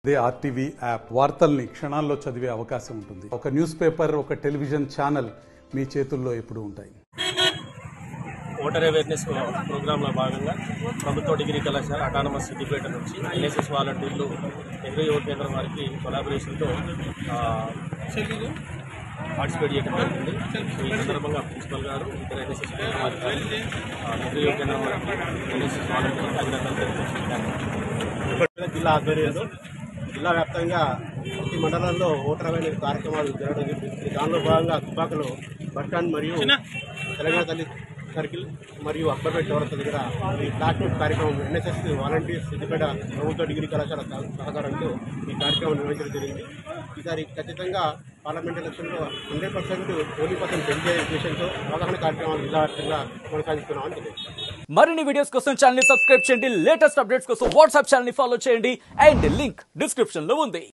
They RTV app వార్తల్ని క్షణాల్లో చదివే అవకాశం ఉంటుంది. ఒక న్యూస్ పేపర్, ఒక టెలివిజన్ ఛానల్ మీ చేతుల్లో ఎప్పుడూ ఉంటాయి. ఓటర్ అవేర్నెస్ ప్రోగ్రాంలో భాగంగా ప్రభుత్వ డిగ్రీ కళాశాల అటానమస్ సిద్దిపేట నుంచి ఎన్ఎస్ఎస్ వాలంటీర్లు నెహ్రూ యువ కేంద్రం వారికి కొలాబరేషన్తో పార్టిసిపేట్ చేయడం జరుగుతుంది. ఈ సందర్భంగా ప్రిన్సిపల్ గారు, ఇతర ఎన్ఎస్ఎస్ నెహ్రూ యువ కేంద్రం వారికి ఎన్ఎస్ఎస్ వాలంటీర్లకు అభినందనలు తెలియజేస్తున్నారు. జిల్లా ఆధ్వర్యంలో జిల్లా వ్యాప్తంగా ప్రతి మండలంలో ఓటర్ అవేర్నెస్ కార్యక్రమాలు జరగడం జరుగుతుంది. దానిలో భాగంగా తుపాకులో బస్టాండ్ మరియు తెలంగాణ తల్లి సర్కిల్ మరియు అక్బర్పేట చౌరస్తా దగ్గర ఈ ఫ్లాగ్ మార్చ్ కార్యక్రమం ఎన్ఎస్ఎస్ వాలంటీర్స్ సిద్దిపేట ప్రభుత్వ డిగ్రీ కళాశాల సహకారంతో ఈ కార్యక్రమం నిర్వహించడం జరిగింది. ఈసారి ఖచ్చితంగా పార్లమెంట్ ఎలక్షన్లో 100% పోలింగ్ పర్సెంట్ పెంచే ఉద్దేశంతో అవగాహన కార్యక్రమాలు జిల్లా వ్యాప్తంగా కొనసాగిస్తున్నామని తెలియదు. మరిన్ని వీడియోస్ కోసం ఛానల్ ని సబ్స్క్రైబ్ చేయండి. లేటెస్ట్ అప్డేట్స్ కోసం వాట్సాప్ ఛానల్ ని ఫాలో చేయండి. అండ్ లింక్ డిస్క్రిప్షన్ లో ఉంది.